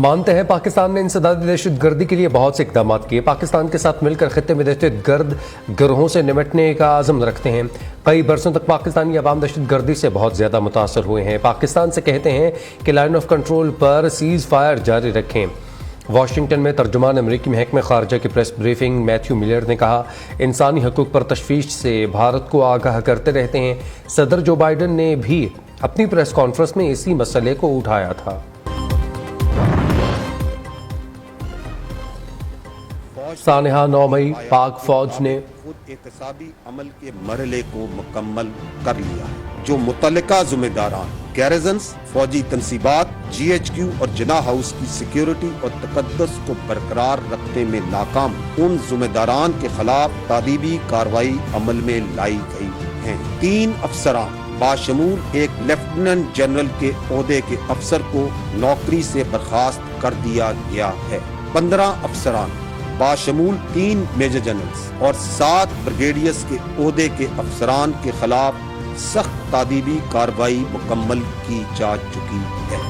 मानते हैं पाकिस्तान ने इंसदादी दहशत गर्दी के लिए बहुत से इकदाम किए। पाकिस्तान के साथ मिलकर खित्ते में दहशत गर्द गिरोहों से निपटने का आज़म रखते हैं। कई बरसों तक पाकिस्तानी अवाम दहशत गर्दी से बहुत ज़्यादा मुतासर हुए हैं। पाकिस्तान से कहते हैं कि लाइन ऑफ कंट्रोल पर सीज़ फायर जारी रखें। वाशिंगटन में तर्जुमान अमरीकी महकमे खारजा की प्रेस ब्रीफिंग मैथ्यू मिलर ने कहा, इंसानी हकूक पर तशवीश से भारत को आगाह करते रहते हैं। सदर जो बाइडन ने भी अपनी प्रेस कॉन्फ्रेंस में इसी मसले को उठाया था। सानिहा 9 मई पाक फौज ने एहतसाबी अमल के मरहले को मुकम्मल कर लिया है, जो मुतल्लिका जिम्मेदारान गैरजन्स, फौजी तनसीबात, GHQ और जिना हाउस की सिक्योरिटी और तकद्दुस को बरकरार रखने में नाकाम उन जिम्मेदारान के खिलाफ तादीबी कार्रवाई अमल में लाई गई है। 3 अफसरान बाशमूल एक लेफ्टिनेंट जनरल के ओहदे के अफसर को नौकरी से बर्खास्त कर दिया गया है। 15 अफसरान बाशमूल 3 मेजर जनरल्स और 7 ब्रिगेडियर्स के ओहदे के अफसरान के खिलाफ सख्त तादीबी कार्रवाई मुकम्मल की जा चुकी है।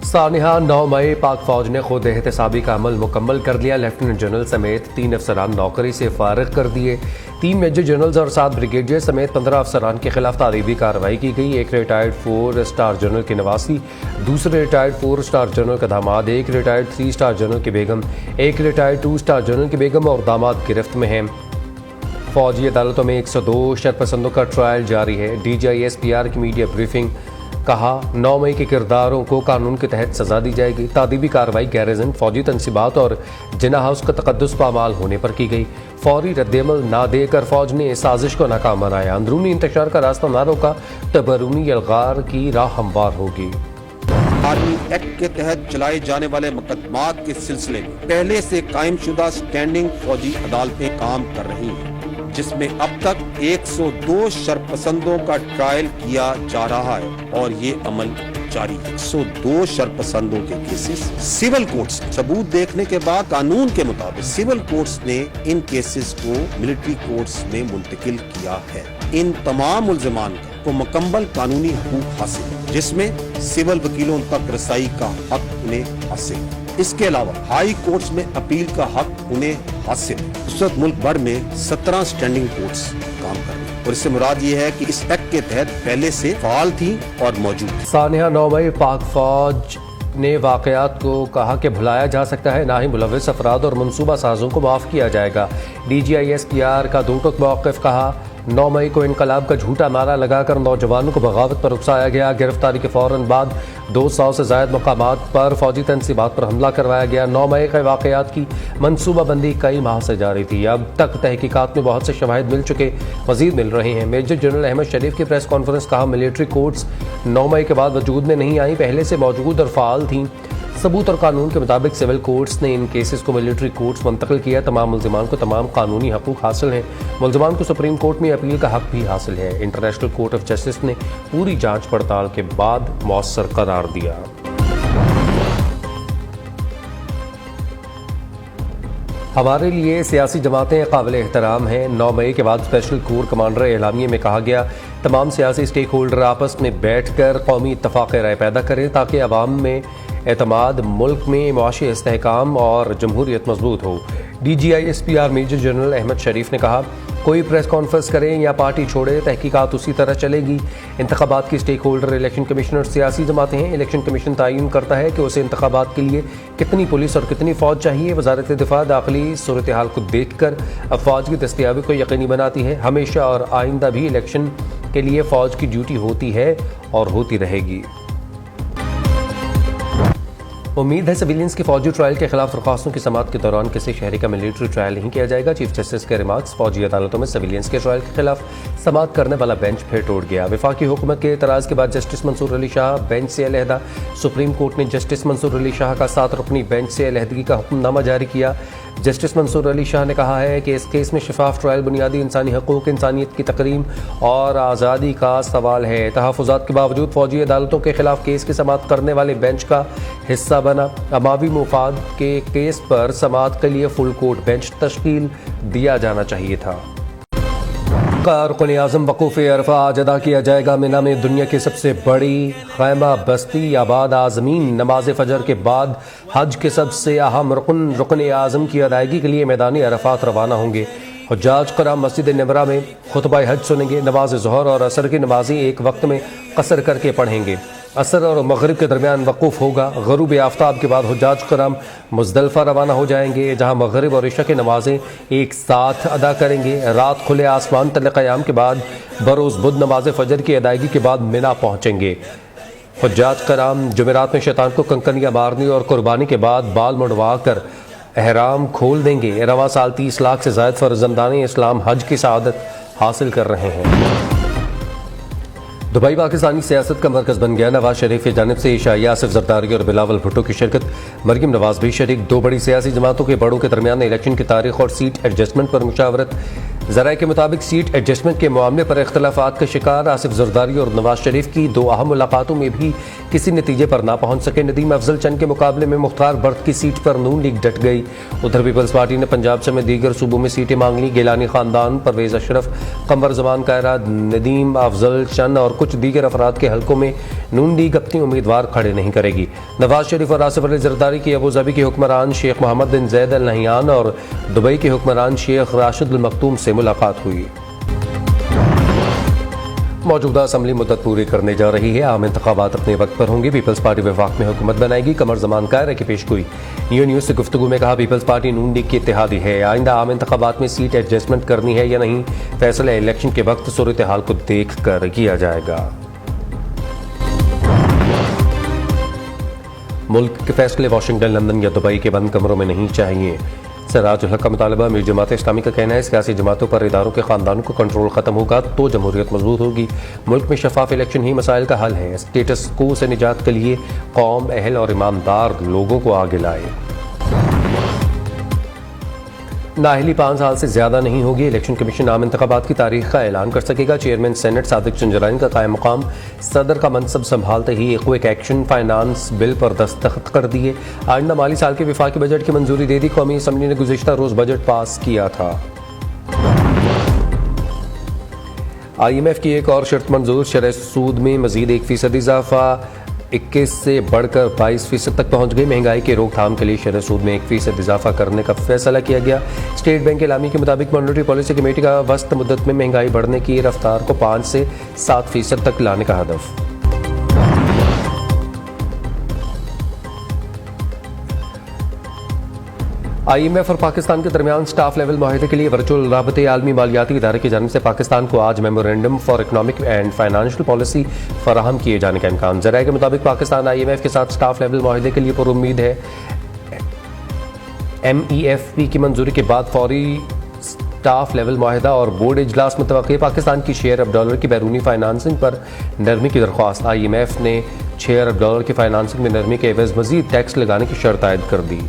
सानिहा 9 मई पाक फौज ने खुद एहतसाबी का अमल मुकम्मल कर लिया। लेफ्टिनेंट जनरल समेत 3 अफसरान नौकरी से फारिग कर दिए। 3 मेजर जनरल्स और 7 ब्रिगेडियर समेत 15 अफसरान के खिलाफ तारीबी कार्रवाई की गई। एक रिटायर्ड 4 स्टार जनरल के नवासी, दूसरे रिटायर्ड 4 स्टार जनरल का दामाद, एक रिटायर्ड 3 स्टार जनरल की बेगम, एक रिटायर्ड 2 स्टार जनरल की बेगम और दामाद गिरफ्त में हैं। फौजी अदालतों में 102 शरपसंदों का ट्रायल जारी है। DGI SPR की मीडिया ब्रीफिंग, कहा 9 मई के किरदारों को कानून के तहत सजा दी जाएगी। तादीबी कार्रवाई गैरजन, फौजी तनसीबात और जिना हाउस का तकद्दुस पामाल होने पर की गई। फौरी रद्देमल ना देकर फौज ने साजिश को नाकाम बनाया। अंदरूनी इंतशार का रास्ता ना रोका तो बैरूनी अलगार की राह हमवार होगी। आर्मी एक्ट के तहत चलाए जाने वाले मुकदमात के सिलसिले में पहले से कायम शुदा स्टैंडिंग फौजी अदालतें काम कर रही हैं, जिसमें अब तक 102 शरपसंदों का ट्रायल किया जा रहा है और ये अमल जारी है। 102 शरपसंदों के केसेस सिविल कोर्ट्स सबूत देखने के बाद कानून के मुताबिक सिविल कोर्ट्स ने इन केसेस को मिलिट्री कोर्ट्स में मुंतकिल किया है। इन तमाम मुल्जिमान को मुकम्मल कानूनी हकूक हासिल है, जिसमें सिविल वकीलों तक रसाई का हक उन्हें हासिल है। इसके अलावा हाई कोर्ट्स में अपील का हक उन्हें हासिल है। इस वक्त मुल्क भर में 17 स्टैंडिंग कोर्ट्स काम कर रहे हैं और इससे मुराद ये है कि इस एक्ट के तहत पहले से फाल थी और मौजूद थी। सानिहा 9 मई पाक फौज ने वाकयात को कहा कि भुलाया जा सकता है, ना ही मुलव्विस अफराद और मनसूबा साजों को माफ़ किया जाएगा। DGI SPR का दो टुक मौक़िफ़, कहा 9 मई को इनकलाब का झूठा नारा लगाकर नौजवानों को बगावत पर उकसाया गया। गिरफ्तारी के फौरन बाद 200 से ज़ायद मकामात पर फौजी तनसीबात पर हमला करवाया गया। 9 मई के वाकयात की मनसूबाबंदी कई माह से जारी थी। अब तक तहकीकात में बहुत से शवाहिद मिल चुके, मजीद मिल रहे हैं। मेजर जनरल अहमद शरीफ की प्रेस कॉन्फ्रेंस, कहा मिलिट्री कोर्ट्स 9 मई के बाद वजूद में नहीं आई, पहले से मौजूद और फाल थीं। सबूत और कानून के मुताबिक सिविल कोर्ट्स ने इन केसेस को मिलिट्री कोर्ट्स मुंतकिल किया। तमाम मुल्जिमान को तमाम कानूनी हकूक हासिल हैं। मुल्जिमान को सुप्रीम कोर्ट में अपील का हक भी हासिल है। इंटरनेशनल कोर्ट ऑफ जस्टिस ने पूरी जांच पड़ताल के बाद मौसर करार दिया। हमारे लिए सियासी जमातें काबिल एहतराम हैं। 9 मई के बाद स्पेशल कोर कमांडर एलामिये में कहा गया, तमाम सियासी स्टेक होल्डर आपस में बैठ कर कौमी इत्तफाक़ राय पैदा करें ताकि अवाम में एतमाद, मुल्क में मुआशी इस्तेहकाम और जमहूरियत मजबूत हो। DGI SPR major general Ahmed Sharif ने कहा, कोई प्रेस कॉन्फ्रेंस करें या पार्टी छोड़े, तहकीकात उसी तरह चलेगी। इंतखाबात की स्टेक होल्डर इलेक्शन कमिश्नर सियासी जमातें हैं। इलेक्शन कमीशन तयन करता है कि उसे इंतखाबात के लिए कितनी पुलिस और कितनी फ़ौज चाहिए। वजारत दिफा दाखिली सूरत हाल को देख कर अफवाज की दस्तियाबी को यकीनी बनाती है। हमेशा और आइंदा भी इलेक्शन के लिए फ़ौज की ड्यूटी होती है और होती रहेगी। उम्मीद है सिविलियंस की फौजी ट्रायल के खिलाफ दरख्वास्तों की समाअत के दौरान किसी शहरी का मिलिट्री ट्रायल नहीं किया जाएगा। चीफ जस्टिस के रिमार्क्स, फौजी अदालतों में सिविलियंस के ट्रायल के खिलाफ समाअत करने वाला बेंच फिर टूट गया। वफाकी हुकूमत के एतराज़ के बाद जस्टिस मंसूर अली शाह बेंच से अलहदा। सुप्रीम कोर्ट ने जस्टिस मंसूर अली शाह का 7 रुकनी बेंच से अलहदगी का हुक्मनामा जारी किया। जस्टिस मंसूर अली शाह ने कहा है कि इस केस में शफाफ ट्रायल बुनियादी इंसानी हकूक, इंसानियत की तकरीम और आज़ादी का सवाल है। तहफ़्फ़ुज़ात के बावजूद फौजी अदालतों के खिलाफ केस की समाअत करने वाले बेंच का हिस्सा बना। अमावी मुफाद के केस पर समाअत के लिए फुल कोर्ट बेंच तश्कील दिया जाना चाहिए था। का रुकन आज़म वक़ूफ़ अरफा आज अदा किया जाएगा। मिना में दुनिया की सबसे बड़ी खैमा बस्ती आबाद आज़मीन नमाज फ़जर के बाद हज के सबसे अहम रुकन आज़म की अदायगी के लिए मैदानी अरफात रवाना होंगे। हुज्जाज कराम मस्जिद नबरा में खुतबा हज सुनेंगे। नमाज ज़ोहर और असर की नमाज़ें एक वक्त में कसर करके पढ़ेंगे। असर और मगरिब के दरमियान वक़ूफ़ होगा। ग़ुरूब आफ्ताब के बाद हुज्जाज कराम मुज़दलिफ़ा रवाना हो जाएंगे, जहाँ मगरिब और इशा की नमाज़ें एक साथ अदा करेंगे। रात खुले आसमान तले क़याम के बाद बरोज़ बुध नमाज फ़जर की अदायगी के बाद मिना पहुँचेंगे। हुज्जाज कराम जुमेरात में शैतान को कंकनियाँ मारने और कुर्बानी के बाद बाल मुड़वा कर एहराम खोल देंगे। रवां साल 30 लाख से ज़ायद फ़र्ज़ंदान इस्लाम हज की सआदत हासिल कर रहे हैं। दुबई पाकिस्तानी सियासत का मरकज़ बन गया। नवाज शरीफ की जानिब से ईशाया आसिफ जरदारी और बिलावल भुट्टो की शिरकत। मरीम नवाज भी शरीक। दो बड़ी सियासी जमातों के बड़ों के दरमियान इलेक्शन की तारीख और सीट एडजस्टमेंट पर मुशावरत। ज़राए के मुताबिक सीट एडजस्टमेंट के मामले पर इख्तलाफात का शिकार आसिफ जरदारी और नवाज शरीफ की दो अहम मुलाकातों में भी किसी नतीजे पर ना पहुंच सके। नदीम अफजल चंद के मुकाबले में मुख्तार बर्द की सीट पर नून लीग डट गई। उधर पीपल्स पार्टी ने पंजाब समेत दीगर सूबों में सीटें मांग ली। गिलानी खानदान, परवेज अशरफ, कमर जमान कायरा, नदीम अफजल चंद और कुछ दीगर अफराद के हलकों में नून लीग अपनी उम्मीदवार खड़े नहीं करेगी। नवाज शरीफ और आसिफ अली जरदारी की अबू धाबी के हुक्मरान शेख मोहम्मद बिन जैद अल नहयान और दुबई के हुक्मरान शेख राशिद अल मखतूम से मुलाकात हुई। मौजूदा असम्बली मुद्दत पूरी करने जा रही है। आम इंतखाबात अपने वक्त पर होंगे। पीपल्स पार्टी वफाक में हुकूमत बनाएगी। कमर जमान कायरा की पेशगोई। न्यू न्यूज़ से गुफ्तगू में कहा, पीपल्स पार्टी नून लीग की इत्तेहादी है। आइंदा आम इंतखाबात में सीट एडजस्टमेंट करनी है या नहीं, फैसला इलेक्शन के वक्त सूरत हाल को देख कर किया जाएगा। मुल्क के फैसले वाशिंगटन, लंदन या दुबई के बंद कमरों में नहीं चाहिए। सराजुल हक का मुतालबा। मीर जमात इस्लामी का कहना है, सियासी जमातों पर इदारों के खानदानों को कंट्रोल खत्म होगा तो जमहूरियत मजबूत होगी। मुल्क में शफाफ इलेक्शन ही मसाइल का हल है। स्टेटस को से निजात के लिए कौम, अहल और ईमानदार लोगों को आगे लाए। नाअहली 5 साल से ज्यादा नहीं होगी। इलेक्शन कमीशन आम इंतखाबात की तारीख का ऐलान कर सकेगा। चेयरमैन सेनेट सादिक चंजरानी का कायम मकाम। सदर का मनसब संभालते ही क्विक एक्शन फाइनेंस बिल पर दस्तखत कर दिए। आइंदा माली साल के विफाकी बजट की मंजूरी दे दी। कौमी असम्बली ने गुज़िश्ता रोज बजट पास किया था। IMF की एक और शर्त मंजूर। शरह सूद में मजीद 1% इजाफा 21 से बढ़कर 22% तक पहुंच गई। महंगाई की रोकथाम के लिए शरह सूद में 1% इजाफा करने का फैसला किया गया। स्टेट बैंक के एलामी के मुताबिक मॉनेटरी पॉलिसी कमेटी का वस्त मुद्दत में महंगाई बढ़ने की रफ्तार को 5 से 7% तक लाने का हदफ। IMF और पाकिस्तान के दरमियान स्टाफ लेवल माहिदे के लिए वर्चुअल राबते आलमी मालियाती इदारे की जानिब से पाकिस्तान को आज memorandum for economic and financial policy फराहम किए जाने का इम्कान। जराये के मुताबिक पाकिस्तान IMF के साथ स्टाफ लेवल माहिदे के लिए पुरुम्मीद है। MEFP की मंजूरी के बाद फौरी स्टाफ लेवल माहिदा और बोर्ड इजलास मुतवक्की। पाकिस्तान की शेयर अरब डॉलर की बैरूनी फाइनेंसिंग पर नरमी की दरख्वास्त। IMF ने 6 अरब डॉलर की फाइनेंसिंग में नरमी के एवज मजीद टैक्स लगाने की शर्त आयद कर दी।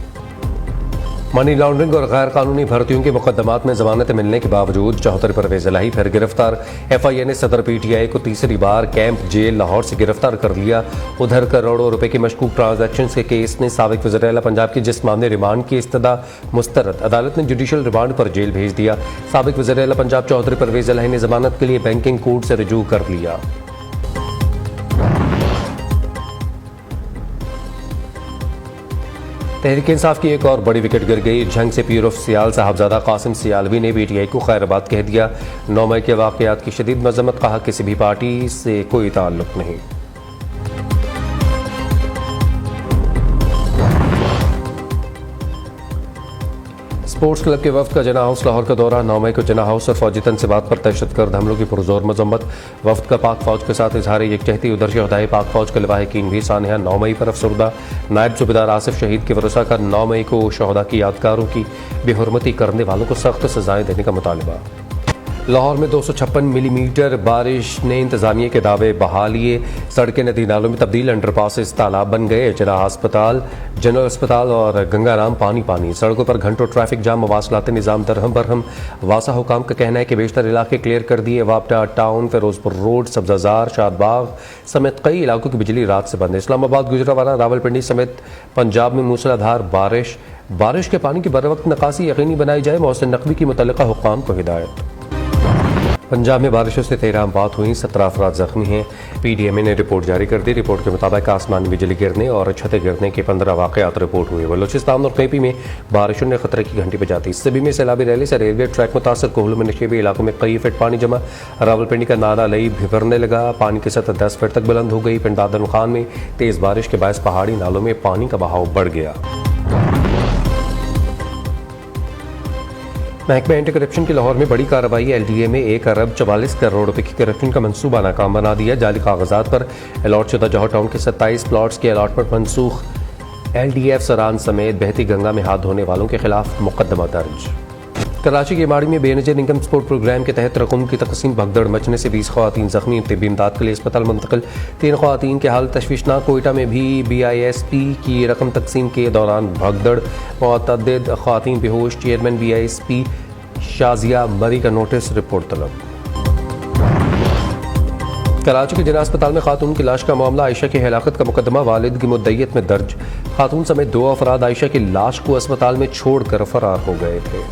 मनी लॉन्ड्रिंग और गैर कानूनी भर्तियों के मुकदमात में जमानत मिलने के बावजूद 74 परवेज इलाही फिर गिरफ्तार। FIA ने सदर PTI को तीसरी बार कैंप जेल लाहौर से गिरफ्तार कर लिया। उधर करोड़ों रुपए के मशकूक ट्रांजैक्शन के केस में साबिक वज़ीर आला पंजाब की जिस्मानी रिमांड की इस्तदा मुस्तरद। अदालत ने जुडिशल रिमांड पर जेल भेज दिया। साबिक वज़ीर आला पंजाब चौधरी परवेज इलाही ने जमानत के लिए बैंकिंग कोर्ट से रुजू कर लिया। तहरीक इंसाफ की एक और बड़ी विकेट गिर गई। जंग से पीर ऑफ सियाल साहबजादा कासिम सियालवी ने PTI को खैराबाद कह दिया। 9 मई के वाक़यात की शदीद मज़म्मत। कहा, किसी भी पार्टी से कोई ताल्लुक नहीं। स्पोर्ट्स क्लब के वफ्द का जना हाउस लाहौर का दौरा। 9 मई को जना हाउस और फौजी तनसीबात पर दहशतगर्द हमलों की पुरजोर मजम्मत। वफ्द का पाक फौज के साथ इजहार यकजहती। उधर शहदाए पाक फौज के लवाहिकीन भी सानिया 9 मई पर अफसरदा। नायब सूबेदार आसिफ शहीद के वरसा का 9 मई को शहदा की यादगारों की बेहुरमती करने वालों को सख्त सजाएं देने का मुतालबा। लाहौर में 256 मिलीमीटर बारिश ने इंतजामिया के दावे बहा लिए। सड़कें नदी नालों में तब्दील, अंडरपासेस तालाब बन गए। जिला अस्पताल, जनरल अस्पताल और गंगाराम पानी पानी। सड़कों पर घंटों ट्रैफिक जाम, मवासलाती निज़ाम दरहम बरहम। वासा हुकाम का कहना है कि बेशतर इलाके क्लियर कर दिए। वापटा टाउन, फिरोजपुर रोड, सब्जाजार, शादबाग समेत कई इलाकों की बिजली रात से बंद। इस्लामाबाद, गुजरावाला, रावलपिंडी समेत पंजाब में मूसलाधार बारिश के पानी की बर वक्त निकासी यकीनी बनाई जाए। मोहसिन नकवी की मुतल्लिका हुक्काम को हिदायत। पंजाब में बारिशों से 13 मौत हुई, 17 अफराद जख्मी हैं। पीडीएमए ने रिपोर्ट जारी कर दी। रिपोर्ट के मुताबिक आसमान में बिजली गिरने और छतें गिरने के 15 वाकयात रिपोर्ट हुए। बलूचिस्तान और केपी में बारिशों ने खतरे की घंटी बजाती। सभी में सैलाबी रैली से रेलवे ट्रैक मुतासर। कोहलू में निचले इलाकों में कई फीट पानी जमा। रावलपिंडी का नाला लई भिवरने लगा। पानी की सतह 10 फीट तक बुलंद हो गई। पिंड आदम खान में तेज बारिश के बायस पहाड़ी नालों में पानी का बहाव बढ़ गया। महकमा एंटी करप्शन की लाहौर में बड़ी कार्रवाई। एलडीए में 1 अरब 44 करोड़ रुपए की करप्शन का मंसूबा नाकाम बना दिया। जाली कागजात पर अलॉट शुदा जौहर टाउन के 27 प्लॉट्स की अलॉटमेंट मनसूख। एलडीएफ सरान समेत बहती गंगा में हाथ धोने वालों के खिलाफ मुकदमा दर्ज। कराची के माड़ी में बेनजीर इनकम सपोर्ट प्रोग्राम के तहत रकम की तकसीम भगदड़ मचने से 20 खवातीन जख्मी। तिब्बी इमदाद के लिए अस्पताल मुंतकिल। 3 खवातीन की हालत तशवीशनाक। कोयटा में भी BISP की रकम तकसीम के दौरान भगदड़, मुतअद्दिद खवातीन बेहोश। चेयरमैन BISP शाजिया मरी का नोटिस, रिपोर्ट तलब। कराची के जिला अस्पताल में खातून की लाश का मामला। आयशा की हलाकत का मुकदमा वालिद की मुद्दईयत में दर्ज। खातून समेत 2 अफराद आयशा की लाश को अस्पताल में छोड़कर फरार हो गए थे।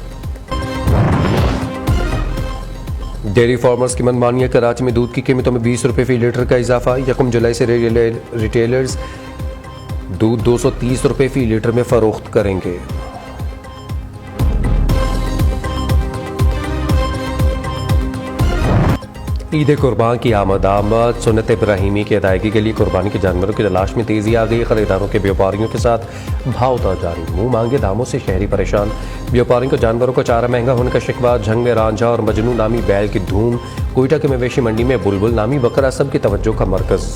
डेयरी फार्मर्स की मनमानी। कराची में दूध की कीमतों में 20 रुपये फी लीटर का इजाफा। 1 जुलाई से रिटेलर्स दूध 230 रुपये फी लीटर में फरोख्त करेंगे। ईद कुर्बान की आमद सुन्नत इब्राहिमी की अदायगी के लिए कुर्बानी के जानवरों की तलाश में तेजी आ गई। खरीदारों के व्यापारियों के साथ भावताल जारी। मुंह मांगे दामों से शहरी परेशान। व्यापारियों को जानवरों का चारा महंगा होने का शिकवा। झंग में रांझा और मजनू नामी बैल की धूम। कोयटा के मवेशी मंडी में बुलबुल नामी बकरा सबकी तवज्जो का मरकज।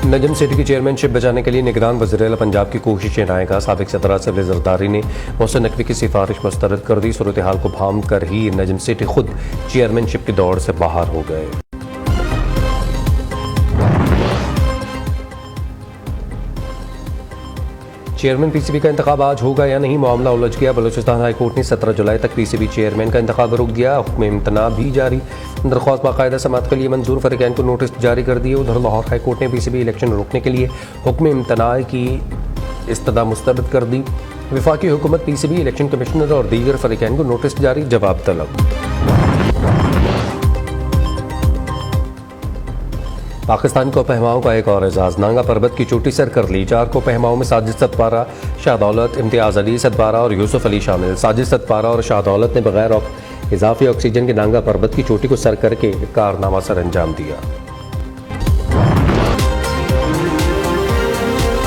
नजम सिटी की चेयरमैनशिप बचाने के लिए निगरान वज़ीर-ए-आला पंजाब की कोशिशें नायका। साबिक सदर आसिफ अली जरदारी ने मोहसिन नकवी की सिफारिश मुस्तरद कर दी। सूरत हाल को भांप कर ही नजम सिटी खुद चेयरमैनशिप की दौड़ से बाहर हो गए। चेयरमैन पीसीबी का इंतखाब आज होगा या नहीं, मामला उलझ गया। बलूचिस्तान हाई कोर्ट ने 17 जुलाई तक पीसीबी चेयरमैन का इंतखाब रोक दिया। हुक्म इम्तना भी जारी। दरख्वास्त बाकायदा समाअत के लिए मंजूर। फरीकैन को नोटिस जारी कर दिए। उधर लाहौर हाई कोर्ट ने पीसीबी इलेक्शन रोकने के लिए हुक्म इम्तना की इस्तदा मुस्तरद कर दी। वफाकी हुकूमत पीसीबी इलेक्शन कमिश्नर और दीगर फरीकैन को नोटिस जारी, जवाब तलब। पाकिस्तान को पहमाओं का एक और एजाज। नांगा पर्वत की चोटी सर कर ली। 4 को पहमाओं में साजिद सतपारा, शाहदौलत, इम्तियाज अली सतपारा और यूसुफ अली शामिल। साजिद सतपारा और शाहदौलत ने बगैर इजाफी ऑक्सीजन के नांगा पर्वत की चोटी को सर करके कारनामा सर अंजाम दिया।